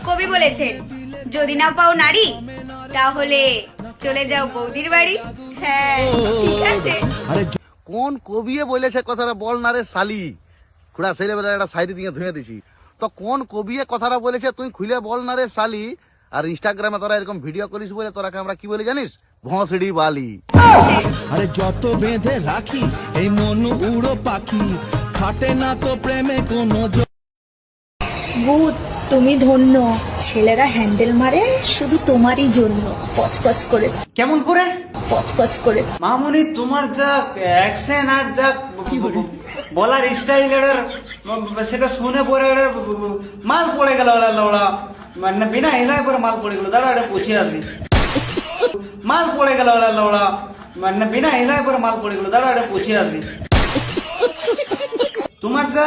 কবি বলেছেন, যদি না পাও নারী তাহলে চলে যাও বৌদির বাড়ি। হ্যাঁ ঠিক আছে। কোন কবিয়ে বলেছে কথাটা বল না রে শালি? খুড়া ছেলেবেলা একটা সাইডে দিয়ে ধুয়ে দিছি। তো কোন কবিয়ে কথাটা বলেছে তুই খুলে বল না রে শালি। আর ইনস্টাগ্রামে তোরা এরকম ভিডিও করিস বলে তোরাকে আমরা কি বলি জানিস? ভোঁসড়ি বালি। আরে যত বেঁধে রাখি এই মন উড়ো পাখি, খাটে না তো প্রেমে কোনো ভূত, তুমি ধন্য। ছেলেরা হ্যান্ডেল মারে শুধু তোমারই জন্য, পচপচ করে। কেমন করে? পচপচ করে। মামুনি তোমার যা অ্যাকশন আর যা বলার স্টাইল সেটা শুনে পরে মাল পড়ে গেল। ওরা মানে বিনা হিলায় পরে মাল পড়ে গেল। দাঁড়া এটা পুছে আসি। মাল পড়ে গেল ওরা মানে বিনা হিলায় পরে মাল পড়ে গেল। দাঁড়া এটা পুছে আসি। তোমার যা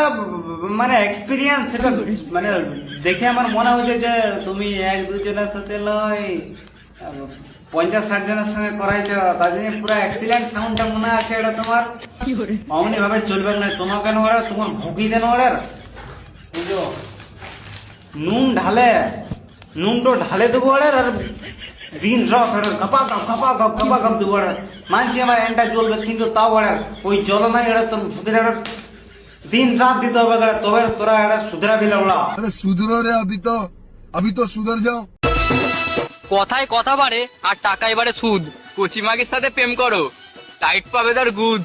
মানে এক্সপিরিয়েন্স সেটা মানে দেখে আমার মনে হচ্ছে যে তুমি 1-2 জনের সাথে লয় 50-60 জনের সঙ্গে করাইছো। তার জন্য পুরো এক্সিলেন্ট সাউন্ডটা মনে আছে। এটা তোমার অমনি ভাবে চলবে না। তোমার কেন ওরা তোমার ভুকি দেন ওরার বুঝো। নুন তো ঢালে দেবো ওরার। আর দিন রাত গপা গপ দেবো ওরার। মানছি আমার এনটা জ্বলবে, কিন্তু তাও ওরার ওই জল নাই। ওরা তোর ভুকি দেওয়ার দিন রাত দিতে হবে। তবে তোরা এটা সুধরাবি ওরা। अरे सुधरो रे, अभी तो सुधर जाओ। কথায় কথা বাড়ে আর টাকায় বাড়ে সুদ। কচিমাগির সাথে প্রেম করো, টাইট পাবে তার গুদ।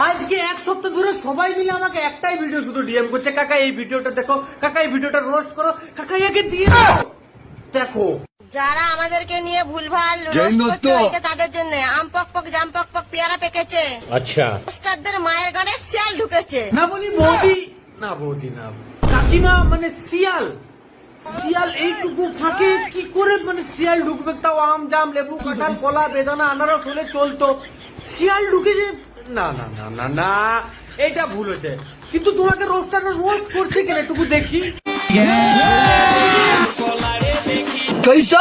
আজকে 1 সপ্তাহ ধরে সবাই মিলে আমাকে একটাই ভিডিও শুধু ডিএম করছে, কাকা এই ভিডিওটা দেখো, কাকা এই ভিডিওটা রোস্ট করো, কাকা একে দিয়ে দাও। দেখো যারা আমাদেরকে নিয়ে ভুলভাল রোস্ট করতে হয়েছে তাদের জন্য আম পক জাম পক পেয়ারা পেকেছে। আচ্ছা, পোস্টারদের মায়ের গানে শিয়াল ঢুকেছে। না বলি বৌদি না কাকিমা, মানে শিয়াল এইটুকু ফাঁকে কি করে মানে শিয়াল ঢুকবে? তাও আম জাম লেবু কাঁঠাল কলা বেদানা আনারস হলে চলতো, শিয়াল ঢুকেছে। না না না না না, এটা ভুল হয়েছে। কিন্তু তোমাকে রোস্টারটা রোস্ট করছে কেন একটু দেখি। कैसा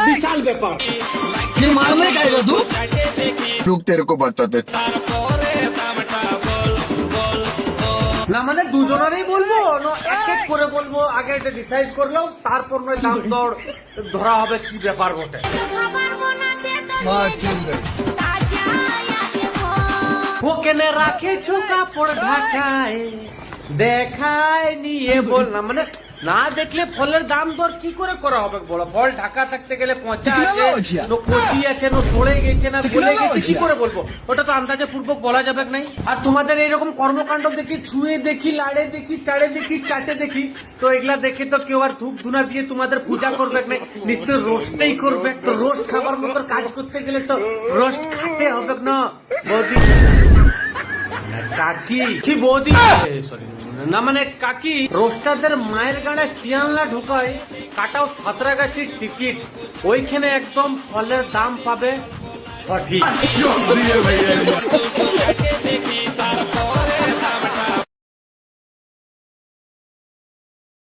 বিশাল ব্যাপার। फिर मारने का आएगा तू? रुक तेरे को बताते। না মানে দুজনেরই বলবো না এক এক করে বলবো? আগে এটা ডিসাইড করলাম, তারপর নয় দাম দর ধরা হবে কি ব্যাপার বটে। मार चल रहे। ও কেনে রাখেছো কাপড় ঢাকায়, দেখায় নিয়ে বল না। মানে না দেখলে ফলের দাম দর কি করে করা হবে বলো? ফল ঢাকা থাকতে গেলে পচা আছে, কচি আছে, সরে গেছে না গলে গেছে, কি করে বলবো? ওটা তো আন্দাজে পূর্বক বলা যাবে নাই। আর তোমাদের এইরকম কর্মকাণ্ড দেখি, ছুঁয়ে দেখি, লাড়ে দেখি, চাড়ে দেখি, চাটে দেখি, তো এগুলা দেখে তো কেউ আর ধূপ ধুনা দিয়ে তোমাদের পূজা করবে না, নিশ্চয় রোস্টই করবে। তো রোস্ট খাবার মতো কাজ করতে গেলে তো রোস্ট খাতে হবে না বৌদি। কাকি বৌদি সরি না মানে কাকি, রোস্টারদের মায়ের গাড়ে শিয়ালনা ঢুকায়, কাটাও সাঁতরাগাছির টিকিট, ওইখানে একদম ফলের দাম পাবে সঠিক।